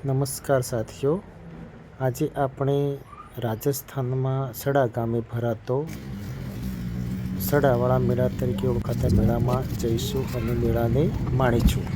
નમસ્કાર સાથીઓ, આજે આપણે રાજસ્થાનમાં સડા ગામે ભરાતો સડાવાળા મેળા તરીકે ઓળખાતા મેળામાં જઈશું અને મેળાને માણીશું.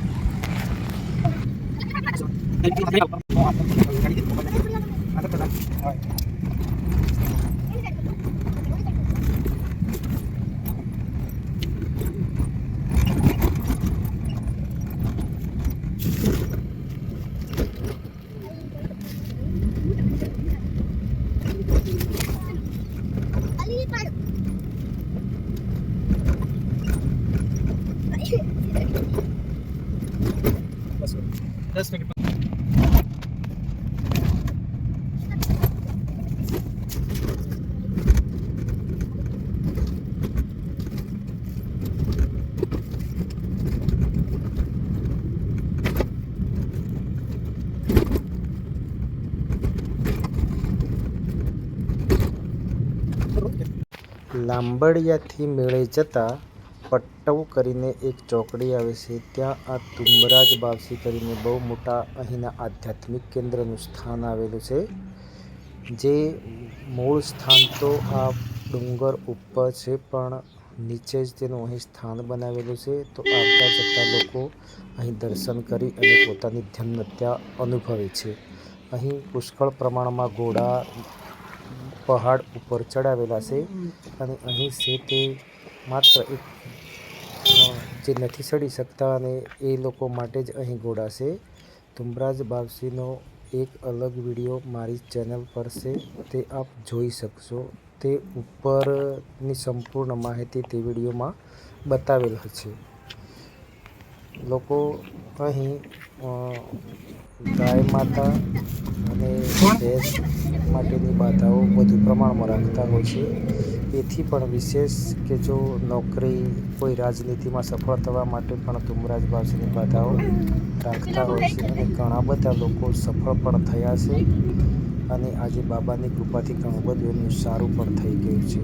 લાંબડિયાથી મેળે જતા પટ્ટવ કરીને એક ચોકડી આવે છે. ત્યાં આ તુંબરાજ બાવસી કરીને બહુ મોટા અહીંના આધ્યાત્મિક કેન્દ્રનું સ્થાન આવેલું છે. જે મૂળ સ્થાન તો આ ડુંગર ઉપર છે, પણ નીચે જ તેનું અહીં સ્થાન બનાવેલું છે. તો આવતા જતા લોકો અહીં દર્શન કરી અને પોતાની ધન્યતા અનુભવે છે. અહીં પુષ્કળ પ્રમાણમાં ઘોડા પહાડ ઉપર ચડાવેલા છે અને અહીં છે તે માત્ર એક જે નથી ચડી શકતા અને એ લોકો માટે જ અહીં ઘોડા છે. તુંબરાજ બાવસીનો એક અલગ વિડીયો મારી ચેનલ પર છે, તે આપ જોઈ શકશો. તે ઉપરની સંપૂર્ણ માહિતી તે વિડીયોમાં બતાવેલ છે. લોકો અહીં ગાય માતા અને ભેંસ માટેની બાધાઓ વધુ પ્રમાણમાં રાખતા હોય છે. એથી પણ વિશેષ કે જો નોકરી કોઈ રાજનીતિમાં સફળ થવા માટે પણ તુંબરાજ બાવસીની બાધાઓ રાખતા હોય છે અને ઘણા બધા લોકો સફળ પણ થયા છે અને આજે બાબાની કૃપાથી ઘણું બધું એમનું સારું પણ થઈ ગયું છે.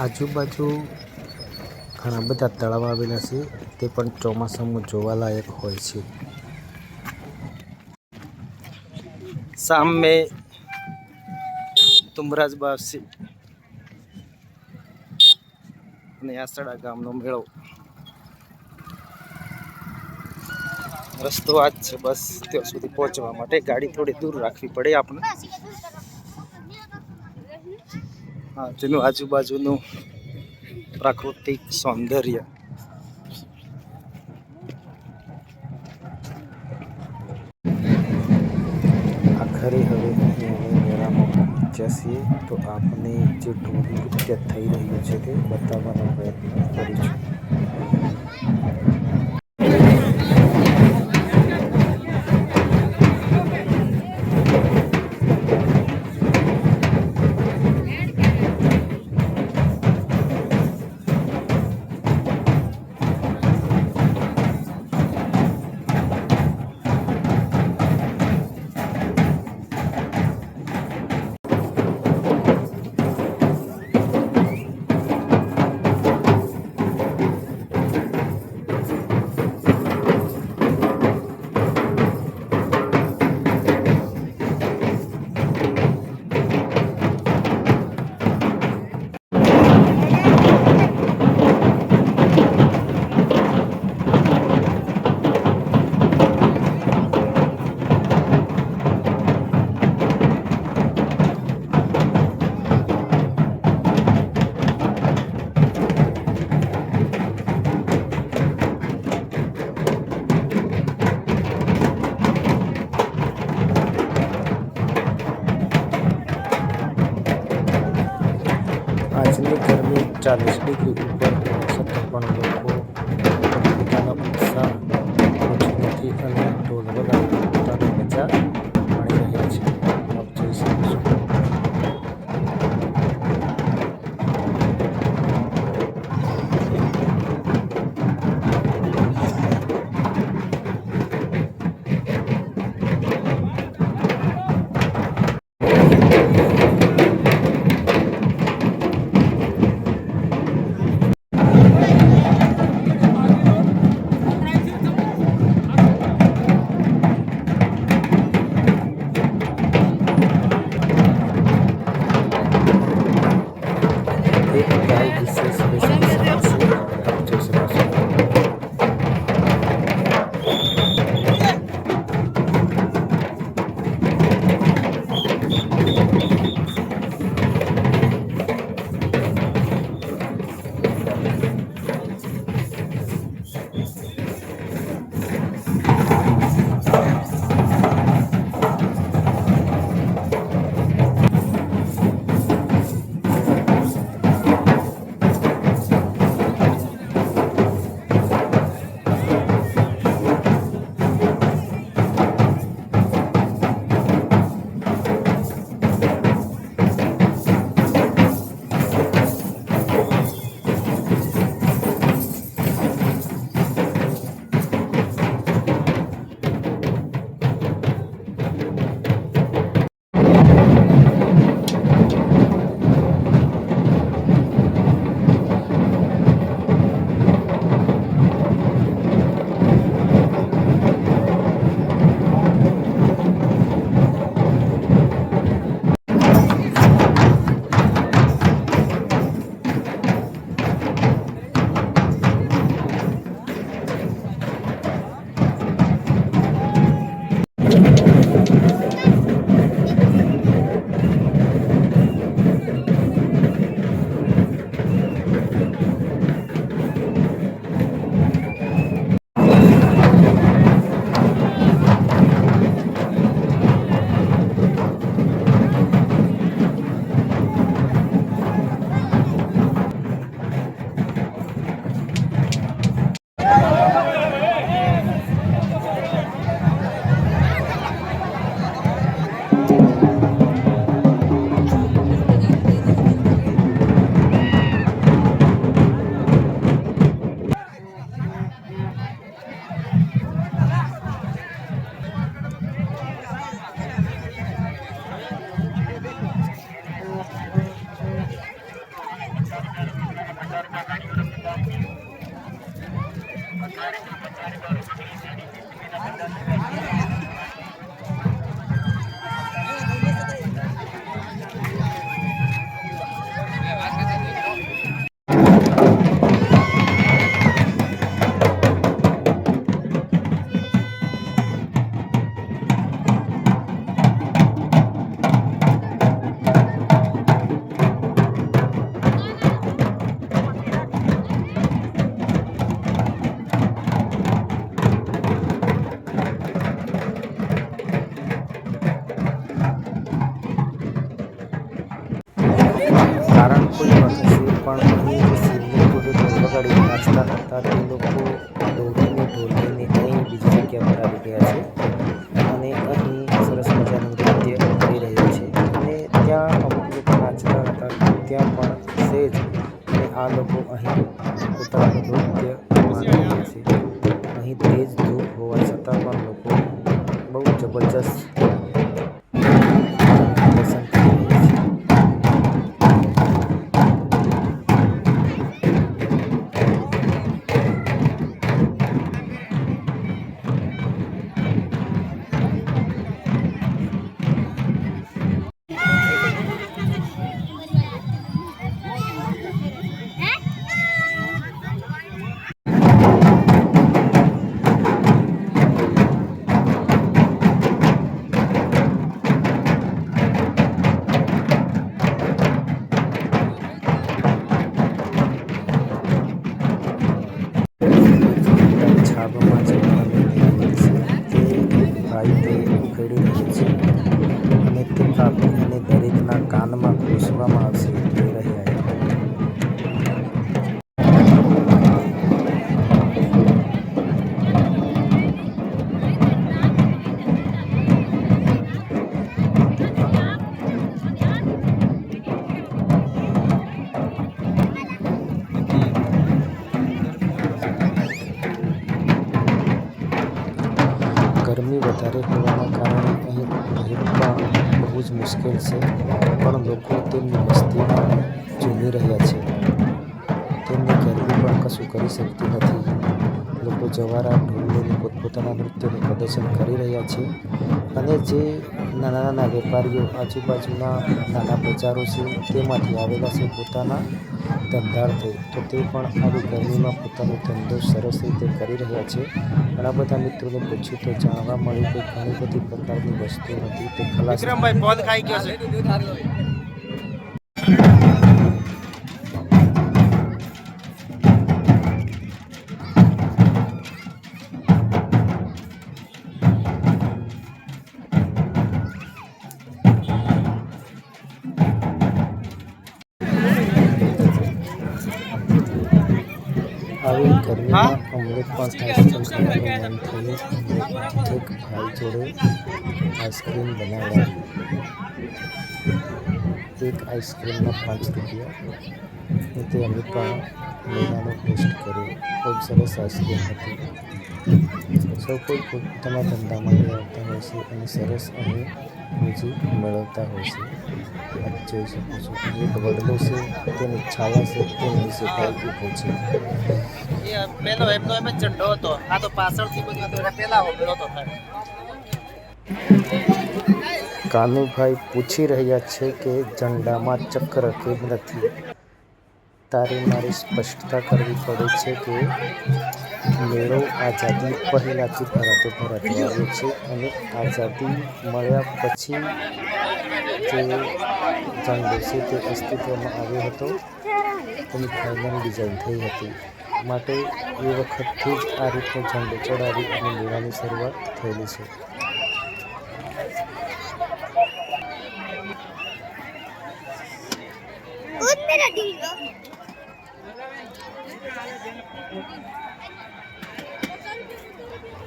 આજુબાજુ ઘણા બધા તળાવ આવેલા છે, તે પણ ચોમાસામાં જોવાલાયક હોય છે. સામે તુંબરાજ બાવસી અને આસડા ગામનો મેળો. રસ્તો આ જ છે, બસ ત્યાં સુધી પહોંચવા માટે ગાડી થોડી દૂર રાખવી પડે આપણે. હા, તેનું આજુબાજુનું પ્રાકૃતિક સૌંદર્ય. આખરે હવે અહીં અમે મેળામાં પહોંચ્યા છીએ, તો આપને જે ઢોલ નૃત્ય થઈ રહ્યું છે તે બતાવવાનો પ્રયત્ન કરીશું. આજની ગરમી 40 ડિગ્રી ઉપર છતાં પણ લોકો પોતાનો ઉત્સાહ ઓછો નથી અને ઢોલ વગાડી પોતાની મજા માણી રહ્યા છે. આપ જોઈ શકો છો. કારણ કોઈ વખતે પણ અહીં જે શિવની જોડે ઢોલ વગાડી નાચતા હતા તે લોકો દોડીને ઢોલ લઈને અહીં બીજી જગ્યા પર આવી ગયા છે અને અહીં સરસ મજાનું નૃત્ય કરી રહ્યું છે. અને ત્યાં અમુક લોકો નાચતા હતા ત્યાં પણ સેજ અને આ લોકો અહીં પોતાનું નૃત્ય માણી રહ્યા છે. અહીં તેજ ધૂપ હોવા છતાં પણ લોકો બહુ જબરજસ્ત પ્રદર્શન કરી રહ્યા છે. છાબમાં જવાનું તે ભાઈ તે ઉખેડી રહ્યો છે અને તે કાપી અને દરેકના કાનમાં ઘૂસવામાં આવશે તે રહ્યા. ગરમી વધારે હોવાના કારણે અહીં રહેવું બહુ જ મુશ્કેલ છે, પણ લોકો તેમની મસ્તીમાં ઝૂમી રહ્યા છે. તેમની ગરમી પણ કશું કરી શકતી નથી. લોકો જવારા ઢોલ લઈને પોતપોતાના નૃત્યનું પ્રદર્શન કરી રહ્યા છે અને જે નાના નાના વેપારીઓ આજુબાજુના નાના બજારો છે તેમાંથી આવેલા છે પોતાના ધંધાર્થે, તો તે પણ આવી ગરમીમાં પોતાનો ધંધો સરસ રીતે કરી રહ્યા છે. ઘણા બધા મિત્રોને પૂછ્યું તો જાણવા મળ્યું કે ઘણી બધી પ્રકારની વસ્તુ હતી તે ખલાસ. આવી ગરમીમાં અમને પણ આઈસ્ક્રીમ ખાવાનું મન થયું. એક ભાઈ જોડે આઈસ્ક્રીમ બનાવડાવી. એક આઈસ્ક્રીમના 5 રૂપિયા. તે અમે પણ લેવાનો ટેસ્ટ કર્યો. ખૂબ સરસ આઈસ્ક્રીમ હતી. સૌ કોઈ પોતાના ધંધામાં આવતા હોય છે અને સરસ અહીં રોજી મેળવતા હોય છે. આપ જોઈ શકો છો એક વડલો છે તેની છાયા છે તેની નીચે ભાઈ ઊભો છે. પેલો એમનો એમ જ ઝંડો હતો. આ તો પાછળથી બધું પેલા ઉભેલો હતો. કાનુભાઈ પૂછી રહ્યા છે કે ઝંડામાં ચક્ર કેમ નથી? તારે મારે સ્પષ્ટતા કરવી પડે છે કે મેળો આઝાદી પહેલાંથી ભરાતો આવ્યો છે અને આઝાદી મળ્યા પછી જે ઝંડો છે તે અસ્તિત્વમાં આવ્યો હતો. તેની ફાઇનલ ડિઝાઇન થઈ હતી, માટે એ વખતથી જ આ રીતનો ઝંડો ચડાવી અને મેળાની શરૂઆત થયેલી છે.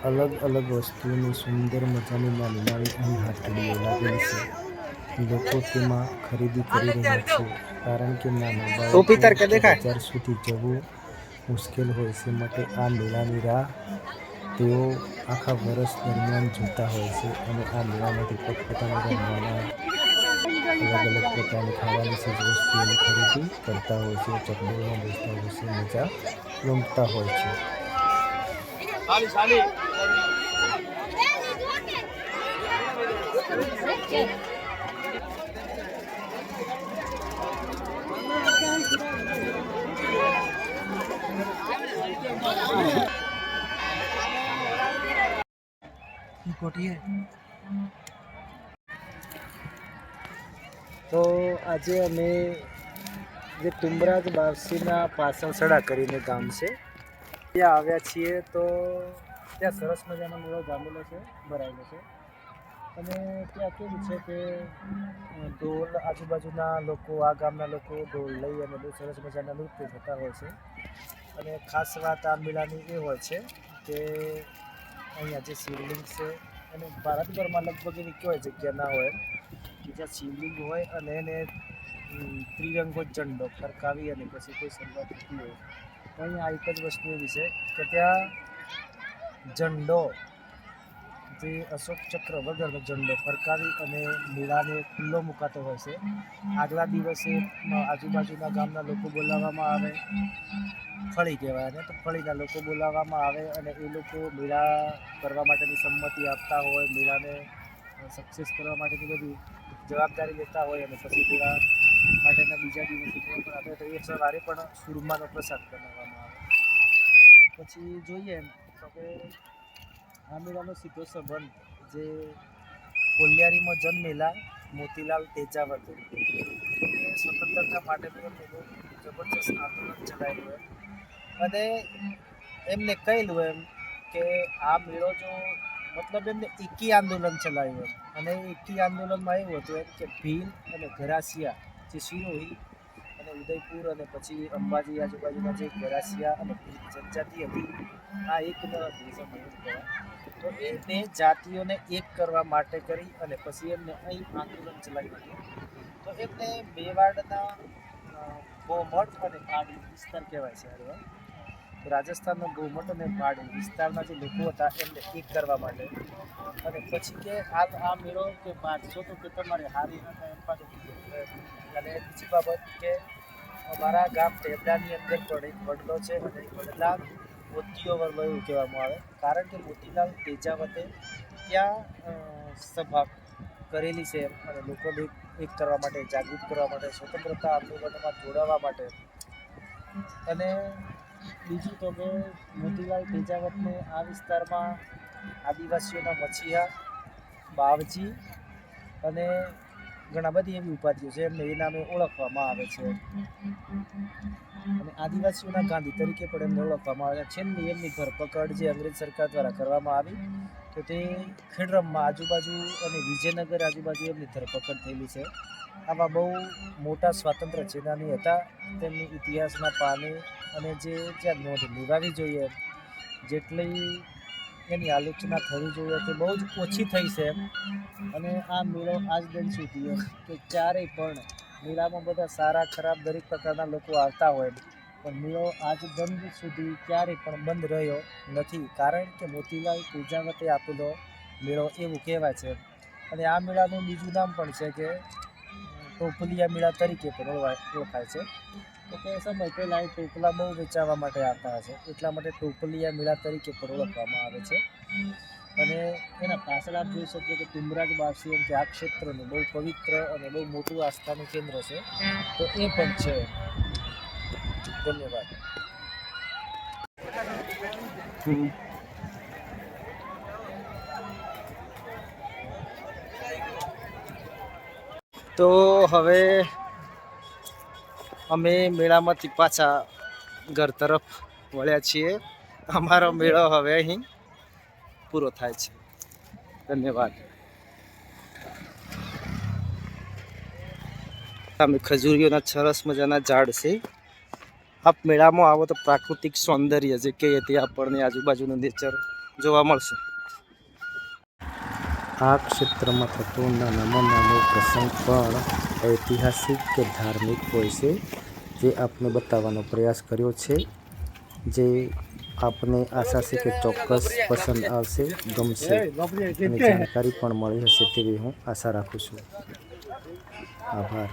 અલગ અલગ વસ્તુઓની સુંદર મજાની નાની નાની અહીં હાથડીઓ લાગેલી છે. લોકો તેમાં ખરીદી કરી રહ્યા છે, કારણ કે નાના બાળકો બજાર સુધી જવું મુશ્કેલ હોય છે. માટે આ મેળાની રાહ તેઓ આખા વર્ષ દરમિયાન જોતા હોય છે અને આ મેળામાંથી પોતપોતાના રમવાના અલગ અલગ પ્રકારની ખાવાની ચીજ વસ્તુઓની ખરીદી કરતા હોય છે. ચકડોળમાં બેસતા હોય છે, મજા રમતા હોય છે. તો આજે અમે જે તુંબરાજ બાવસીના પાસણસડા કરીને ગામ છે ત્યાં આવ્યા છીએ. તો ત્યાં સરસ મજાનો મેળો જામેલો છે, ભરાયેલો છે. અને ત્યાં કેવું છે કે ઢોલ, આજુબાજુના લોકો, આ ગામના લોકો ઢોલ લઈ અને બહુ સરસ મજાના નૃત્ય થતા હોય છે. અને ખાસ વાત આ મેળાની એ હોય છે કે અહીંયા જે શિવલિંગ છે, અને ભારતભરમાં લગભગ એવી કોઈ જગ્યા ના હોય કે જ્યાં શિવલિંગ હોય અને એને ત્રિરંગો ઝંડો ફરકાવી અને પછી કોઈ શરૂઆત થતી હોય. તો અહીંયા એક જ વસ્તુ એવી છે કે ત્યાં ઝંડો, જે અશોક ચક્ર વગરનો ઝંડો ફરકાવી અને મેળાને ખુલ્લો મુકાતો હોય છે. આગલા દિવસે આજુબાજુના ગામના લોકો બોલાવવામાં આવે, ફળી કહેવાય ને, તો ફળીના લોકો બોલાવવામાં આવે અને એ લોકો મેળા કરવા માટેની સંમતિ આપતા હોય, મેળાને સક્સેસ કરવા માટેની બધી જવાબદારી લેતા હોય. અને પછી મેળા માટેના બીજા દિવસે પણ આપણે તો એ સવારે પણ સુરમાનો પ્રસાદ બનાવવામાં આવે. પછી જોઈએ તો કે આ મેળાનો સીધો સંબંધ જે કોલિયારીમાં જન્મેલા મોતીલાલ તેજાવત, સ્વતંત્રતા માટેનું એમને બહુ જબરજસ્ત આંદોલન ચલાવેલું અને એમને કહેલું એમ કે આ મેળો જો મતલબ એમને એકી આંદોલન ચલાવ્યું અને એકી આંદોલનમાં એવું હતું એમ કે ભીલ અને ઘરાસિયા, જે સિરોહી અને ઉદયપુર અને પછી અંબાજી આજુબાજુના જે ઘરાસિયા અને ભીલ જનજાતિ હતી, આ એક ન હતી સમય કહેવાય. તો એ બે જાતિઓને એક કરવા માટે કરી અને પછી એમને અહીં આંદોલન ચલાવ્યું હતું. તો એમને મેવાડના ગોમઠ અને પાડી વિસ્તાર કહેવાય છે. તો રાજસ્થાનનો ગોમઠ અને પાડી વિસ્તારના જે લોકો હતા એમને એક કરવા માટે. અને પછી કે આ મેળો કે બાંધશો તો કે તમારે હારી ન થાય એમ પાછું. અને બીજી બાબત કે અમારા ગામ ટેબડાની અંદર પણ એક વડલો છે અને વડલા મોતીઓ વડલો એવું કહેવામાં આવે, કારણ કે મોતીલાલ તેજાવતે ત્યાં સભા કરેલી છે અને લોકોને એક કરવા માટે, જાગૃત કરવા માટે, સ્વતંત્રતા આંદોલનમાં જોડાવા માટે. અને બીજું તો કે મોતીલાલ તેજાવતને આ વિસ્તારમાં આદિવાસીઓના મછીહા, બાવજી અને ઘણા બધી એવી ઉપાધિઓ છે, એમને એ નામે ઓળખવામાં આવે છે. અને આદિવાસીઓના ગાંધી તરીકે પણ એમને ઓળખવામાં આવે છે. છેલ્લી એમની ધરપકડ જે અંગ્રેજ સરકાર દ્વારા કરવામાં આવી, તો તે ખેડબ્રહ્મા આજુબાજુ અને વિજયનગર આજુબાજુ એમની ધરપકડ થયેલી છે. આવા બહુ મોટા સ્વાતંત્ર્ય સેનાની હતા. તેમની ઇતિહાસના પાને અને જે જ્યાં નોંધ લેવાવી જોઈએ, જેટલી એની આલોચના થવી જોઈએ તે બહુ જ ઓછી થઈ છે. અને આ મેળો આજ દિન સુધી કે ક્યારેય પણ મેળામાં બધા સારા ખરાબ દરેક પ્રકારના લોકો આવતા હોય, પણ મેળો આજ દિન સુધી ક્યારેય પણ બંધ રહ્યો નથી, કારણ કે મોતીલાલ તેજાવતે આપેલો મેળો એવું કહેવાય છે. અને આ મેળાનું બીજું નામ પણ છે કે ટોપલિયા મેળા તરીકે પણ ઓળખાય છે. તો કે સમય પહેલાં એ ટોપલા બહુ વેચાવા માટે આવતા હશે, એટલા માટે ટોપલિયા મેળા તરીકે પણ ઓળખવામાં આવે છે. અને એના પાછળ આપ જોઈ શકીએ કે તુંબરાજ બાવસી એમ કે આ ક્ષેત્રનું બહુ પવિત્ર અને બહુ મોટું આસ્થાનું કેન્દ્ર છે. તો એ પણ છે. ધન્યવાદ. તો હવે અમે મેળામાંથી પાછા ઘર તરફ વળ્યા છીએ. અમારો મેળો હવે અહીં પૂરો થાય છે. ધન્યવાદ. અમે ખજૂરીઓના સરસ મજાના ઝાડ છે. આપ મેળામાં આવો તો પ્રાકૃતિક સૌંદર્ય જે કહીએ તે આપણને આજુબાજુનું નેચર જોવા મળશે. આ ક્ષેત્રમાં થતો નાનામાં નાનો પ્રસંગ પણ ઐતિહાસિક કે ધાર્મિક હોય છે, જે આપને બતાવવાનો પ્રયાસ કર્યો છે, જે આપને આશા છે કે ચોક્કસ પસંદ આવશે, ગમશે અને જાણકારી પણ મળી હશે તેવી હું આશા રાખું છું. આભાર.